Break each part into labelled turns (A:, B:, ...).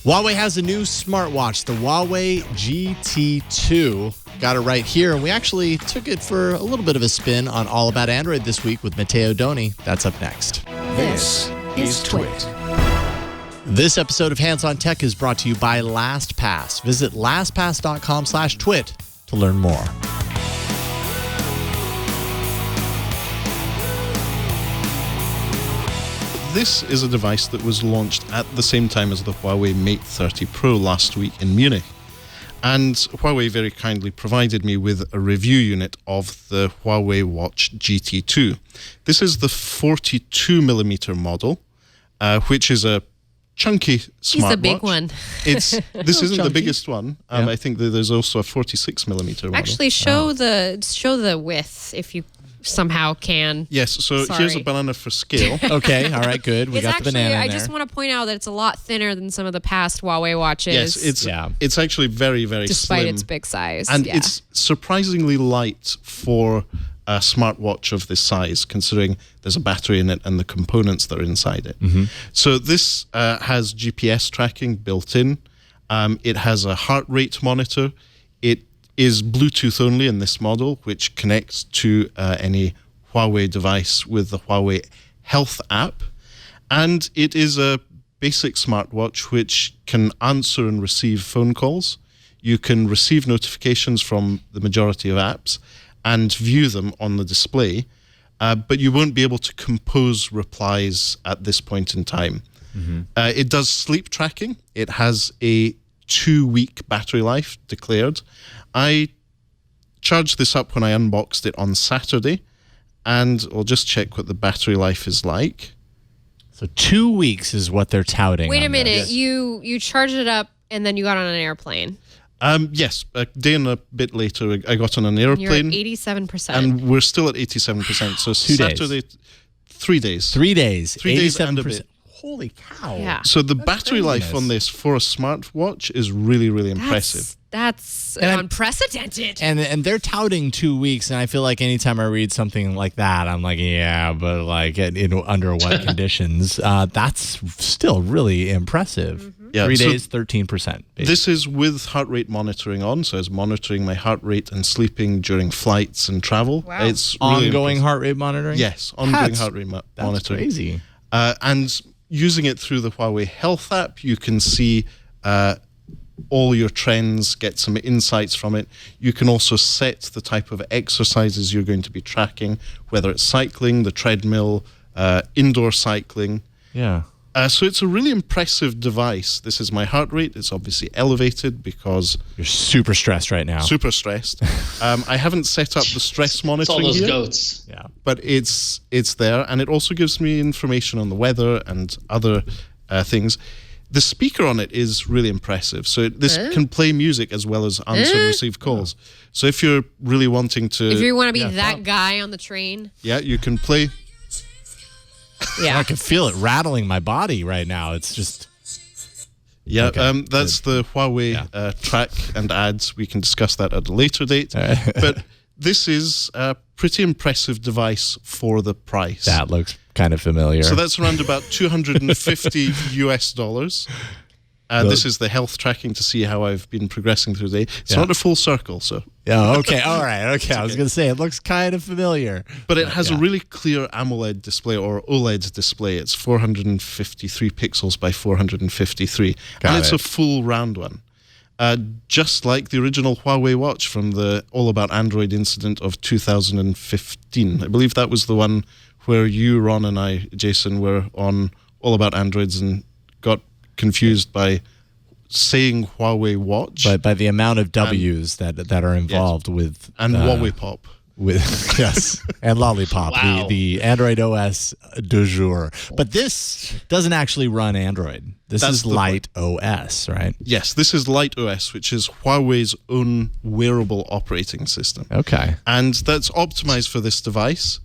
A: Huawei has a new smartwatch, the Huawei GT2. Got it right here, and we actually took it for a little bit of a spin on All About Android this week with Matteo Doni. That's up next.
B: This is Twit.
A: This episode of Hands on Tech is brought to you by LastPass. Visit lastpass.com/twit to learn more.
C: This is a device that was launched at the same time as the Huawei Mate 30 Pro last week in Munich. And Huawei very kindly provided me with a review unit of the Huawei Watch GT2. This is the 42mm model, which is a chunky smartwatch.
B: It's the big one.
C: This isn't
A: chunky.
C: The biggest one.
A: Yeah.
C: I think that there's also a 46mm model.
B: Actually, show the width if you somehow can.
C: Yes, so
B: Sorry.
C: here's a banana for scale.
A: Okay, all right, good. We
B: It's
A: got
B: actually,
A: the banana in
B: I
A: there.
B: just want to point out that it's a lot thinner than some of the past Huawei watches.
C: Yes, it's actually very, very
B: despite
C: slim.
B: its big size.
C: And
B: yeah.
C: it's surprisingly light for a smartwatch of this size, considering there's a battery in it and the components that are inside it. So this has GPS tracking built in. It has a heart rate monitor. It is Bluetooth only in this model, which connects to any Huawei device with the Huawei Health app. And it is a basic smartwatch which can answer and receive phone calls. You can receive notifications from the majority of apps and view them on the display, but you won't be able to compose replies at this point in time. It does sleep tracking. It has a 2-week battery life declared. I charged this up when I unboxed it on Saturday, and I'll just check what the battery life is like.
A: So 2 weeks is what they're touting.
B: Wait a
A: on
B: minute.
A: this.
B: You charged it up and then you got on an airplane.
C: Yes, a day and a bit later, I got on an
B: You're at
C: airplane,
B: 87%.
C: and we're still at 87%. So
A: 2 days.
C: Saturday, 3 days.
A: 3 days.
C: 3 days and a
A: 87%.
C: bit.
A: Holy cow.
B: Yeah.
C: So the battery life
A: craziness.
C: on this for a smartwatch is really, really impressive.
B: That's
A: And I'm-
B: unprecedented.
A: And they're touting 2 weeks, and I feel like anytime I read something like that, I'm like, yeah, but like under what conditions? That's still really impressive.
C: Yeah,
A: 3
C: so
A: days, 13%.
C: This is with heart rate monitoring on, so it's monitoring my heart rate and sleeping during flights and travel.
B: Wow.
C: It's really
A: Ongoing
C: impressive.
A: heart rate monitoring?
C: Yes, ongoing
A: That's-
C: heart rate
A: That's
C: monitoring.
A: crazy.
C: And using it through the Huawei Health app, you can see all your trends, get some insights from it. You can also set the type of exercises you're going to be tracking, whether it's cycling, the treadmill, indoor cycling.
A: Yeah.
C: So it's a really impressive device. This is my heart rate. It's obviously elevated because
A: You're super stressed right now.
C: super stressed. I haven't set up the stress
D: It's all
C: monitoring
D: those
C: here,
D: goats.
A: Yeah.
C: but it's there, and it also gives me information on the weather and other things. The speaker on it is really impressive. So this can play music as well as answer and receive calls. So if you're really wanting to,
B: if you want to be that guy on the train.
C: yeah, you can play.
B: Yeah.
A: I can feel it rattling my body right now. It's just...
C: Yeah,
A: Okay,
C: that's the Huawei track and ads. We can discuss that at a later date. But this is a pretty impressive device for the price.
A: That looks kind of familiar.
C: So that's around about $250 US. This is the health tracking to see how I've been progressing through the day. It's not a full circle, so.
A: Yeah, okay, all right, okay. I was going to say, it looks kind of familiar.
C: But it has a really clear AMOLED display or OLED display. It's 453 pixels by 453.
A: Got
C: and it's
A: it.
C: a full round one. Just like the original Huawei watch from the All About Android incident of 2015. I believe that was the one where you, Ron, and I, Jason, were on All About Androids and got confused by saying Huawei Watch
A: By the amount of W's that are involved with...
C: and Huawei Pop.
A: With yes, and Lollipop,
D: Wow.
A: the Android OS du jour. But this doesn't actually run Android. This
C: That's
A: is
C: the
A: Light OS, right?
C: Yes, this is Light OS, which is Huawei's own wearable operating system.
A: Okay.
C: And that's optimized for this device.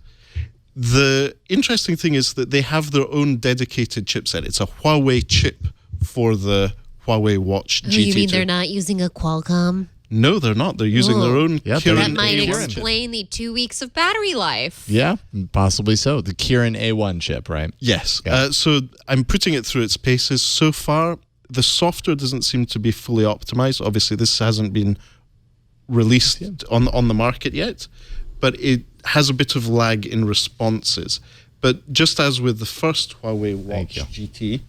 C: The interesting thing is that they have their own dedicated chipset. It's a Huawei chip for the Huawei Watch GT2.
B: You mean they're not using a Qualcomm?
C: No, they're not. They're using their own
A: Yeah,
C: Kirin
B: That might
C: A1 chip.
B: explain the 2 weeks of battery life.
A: Yeah, possibly so. The Kirin A1 chip, right?
C: Yes.
A: Yeah.
C: So I'm putting it through its paces. So far, the software doesn't seem to be fully optimized. Obviously, this hasn't been released on the market yet, but it has a bit of lag in responses. But just as with the first Huawei Watch GT,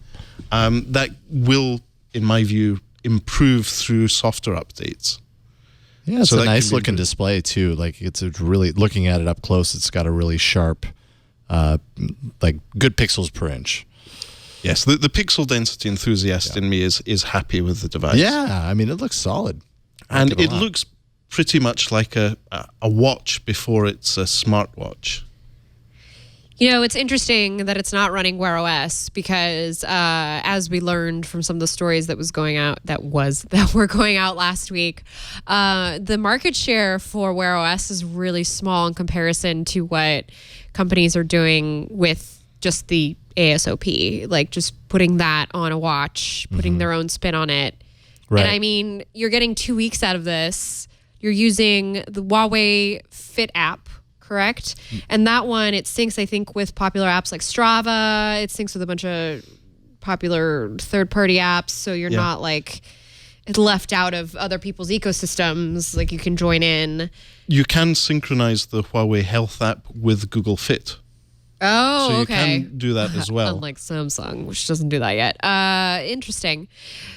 C: that will, in my view, improve through software updates.
A: Yeah, it's a nice looking display too. Like it's a really, looking at it up close, it's got a really sharp, like good pixels per inch.
C: Yes, the pixel density enthusiast in me is happy with the device.
A: Yeah, I mean, it looks solid.
C: And it looks pretty much like a watch before it's a smartwatch.
B: You know, it's interesting that it's not running Wear OS because, as we learned from some of the stories that were going out last week, the market share for Wear OS is really small in comparison to what companies are doing with just the ASOP, like just putting that on a watch, putting their own spin on it.
A: Right.
B: And I mean, you're getting 2 weeks out of this. You're using the Huawei Fit app, correct? And that one, it syncs, I think, with popular apps like Strava. It syncs with a bunch of popular third-party apps, so you're not like left out of other people's ecosystems. Like you can join in.
C: You can synchronize the Huawei Health app with Google Fit.
B: Oh,
C: so you
B: okay.
C: can do that as well.
B: Unlike Samsung, which doesn't do that yet. Interesting.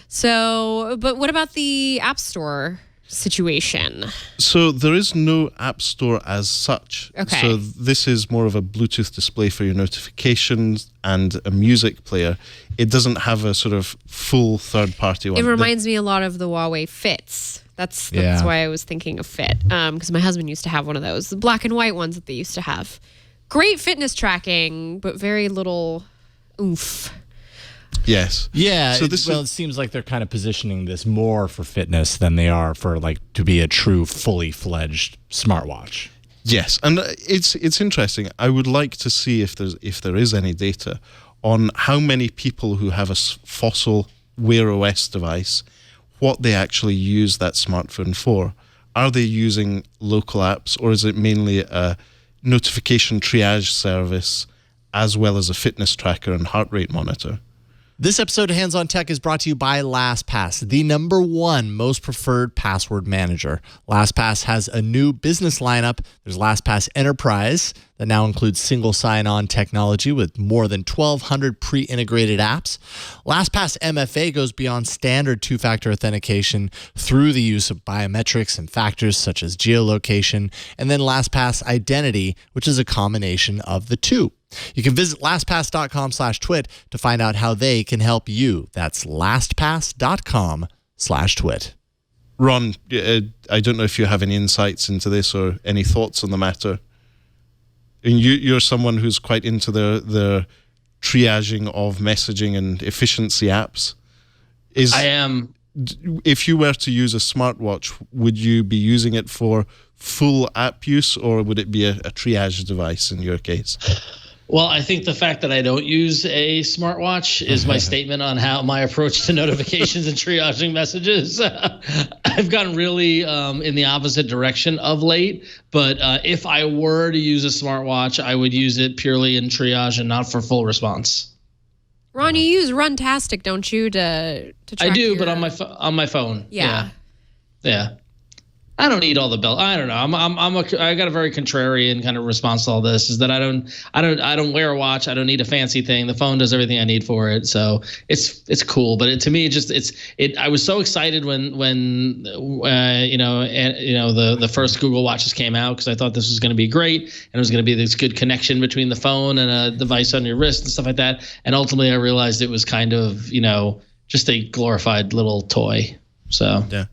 B: So, but what about the App Store situation?
C: So there is no App Store as such.
B: Okay.
C: So this is more of a Bluetooth display for your notifications and a music player. It doesn't have a sort of full third-party one.
B: It reminds me a lot of the Huawei Fits. That's why I was thinking of Fit, because my husband used to have one of those, the black and white ones that they used to have. Great fitness tracking, but very little oomph.
C: Yes.
A: Yeah. So it seems like they're kind of positioning this more for fitness than they are for like to be a true, fully fledged smartwatch.
C: Yes, and it's interesting. I would like to see if there is any data on how many people who have a Fossil Wear OS device, what they actually use that smartphone for. Are they using local apps, or is it mainly a notification triage service as well as a fitness tracker and heart rate monitor?
A: This episode of Hands on Tech is brought to you by LastPass, the #1 most preferred password manager. LastPass has a new business lineup. There's LastPass Enterprise that now includes single sign-on technology with more than 1,200 pre-integrated apps. LastPass MFA goes beyond standard two-factor authentication through the use of biometrics and factors such as geolocation, and then LastPass Identity, which is a combination of the two. You can visit LastPass.com/twit to find out how they can help you. That's LastPass.com/twit.
C: Ron, I don't know if you have any insights into this or any thoughts on the matter. And you're someone who's quite into the triaging of messaging and efficiency apps.
D: I am.
C: If you were to use a smartwatch, would you be using it for full app use, or would it be a triage device in your case?
D: Well, I think the fact that I don't use a smartwatch is my statement on how my approach to notifications and triaging messages. I've gotten really in the opposite direction of late. But if I were to use a smartwatch, I would use it purely in triage and not for full response.
B: Ron, you use Runtastic, don't you? To track
D: I do, but on my phone.
B: Yeah.
D: I don't need all the bell. I don't know. I got a very contrarian kind of response to all this. Is that I don't wear a watch. I don't need a fancy thing. The phone does everything I need for it. So it's cool. But to me, I was so excited when the first Google Watches came out, because I thought this was going to be great and it was going to be this good connection between the phone and a device on your wrist and stuff like that. And ultimately, I realized it was kind of just a glorified little toy. So
C: yeah.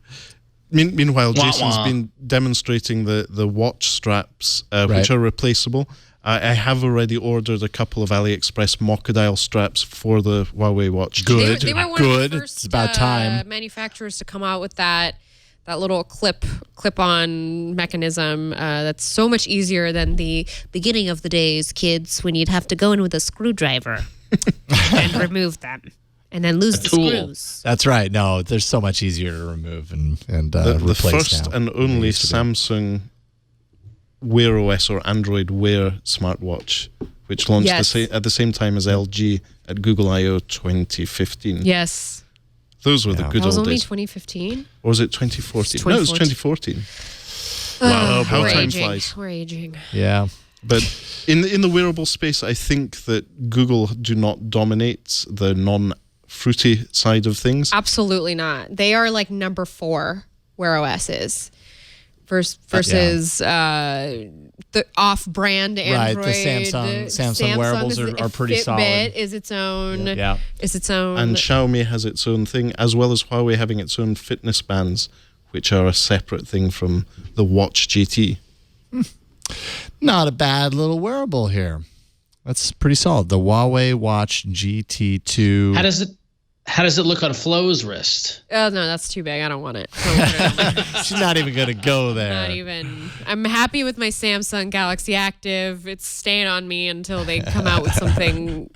C: Meanwhile, Jason's been demonstrating the watch straps, which are replaceable. I have already ordered a couple of AliExpress Mocadile straps for the Huawei Watch.
A: Good.
B: They were one of the first,
A: it's about time.
B: Manufacturers to come out with that little clip-on mechanism that's so much easier than the beginning of the days, kids, when you'd have to go in with a screwdriver and remove them. And then lose the screws.
A: That's right. No, they're so much easier to remove and
C: the
A: replace
C: first
A: now
C: and only Samsung Wear OS or Android Wear smartwatch, which launched at the same time as LG at Google I/O 2015.
B: Yes.
C: Those were the good
B: That was
C: old
B: only
C: days.
B: 2015.
C: Or was it 2014? No, it was 2014.
B: Wow,
C: how
B: we're
C: time
B: aging.
C: flies.
B: We're aging.
A: Yeah.
C: But in the wearable space, I think that Google do not dominate the non-fruity side of things.
B: Absolutely not. They are like number 4 Wear OS is. Versus the off-brand Android.
A: Right, the Samsung wearables are pretty
B: Fitbit
A: solid.
B: is its own.
A: Yeah.
B: Is its own.
C: And Xiaomi has its own thing, as well as Huawei having its own fitness bands, which are a separate thing from the Watch GT.
A: Not a bad little wearable here. That's pretty solid. The Huawei Watch GT2.
D: How does it look on Flo's wrist?
B: Oh no, that's too big. I don't want it. Don't put it on my-
A: She's not even going to go there.
B: Not even. I'm happy with my Samsung Galaxy Active. It's staying on me until they come out with something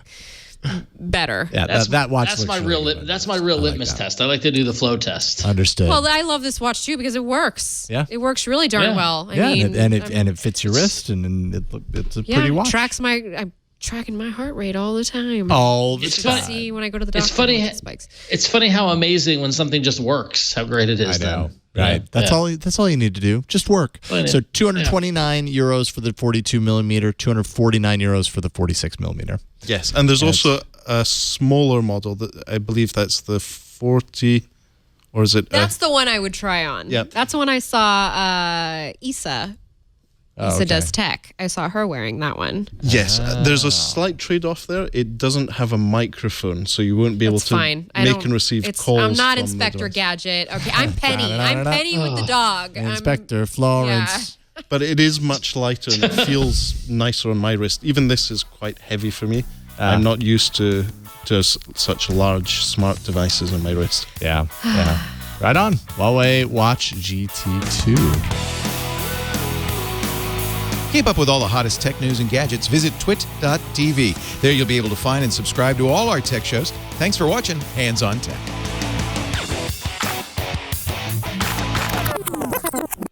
B: better.
A: Yeah, that watch
D: That's
A: looks
D: my
A: really
D: real
A: good.
D: that's my real litmus test. I like to do the Flo test.
A: Understood.
B: Well, I love this watch too because it works.
A: Yeah.
B: It works really darn
D: Yeah.
B: well. I
A: yeah,
B: mean,
A: and it fits your wrist, and it's a pretty watch.
B: I'm tracking my heart rate all the time.
A: All the
D: It's
A: time.
D: funny.
B: See when I go to the doctor.
D: It's funny.
B: it spikes.
D: It's funny how amazing when something just works. How great it is.
A: I know.
D: Then.
A: Right.
D: Yeah.
A: That's all you need to do. Just work.
D: Well,
A: So 229 euros for the 42 millimeter, 249 euros for the 46 millimeter.
C: Yes, and there's also a smaller model that I believe that's the 40, or is it?
B: That's the one I would try on.
C: Yep.
B: That's the one I saw Issa. Issa does tech. I saw her wearing that one.
C: Yes, there's a slight trade-off there. It doesn't have a microphone, so you won't be able
B: That's
C: to
B: fine. I
C: make
B: don't-
C: and receive
B: it's-
C: calls.
B: I'm not
C: from the
B: Inspector
C: device.
B: Gadget. Okay, I'm Penny. I'm Penny with the dog. I'm-
A: Inspector Florence.
C: But it is much lighter and it feels nicer on my wrist. Even this is quite heavy for me. I'm not used to such large smart devices on my wrist.
A: Yeah. Right on. Huawei Watch GT2.
E: Keep up with all the hottest tech news and gadgets. Visit twit.tv. There you'll be able to find and subscribe to all our tech shows. Thanks for watching Hands on Tech.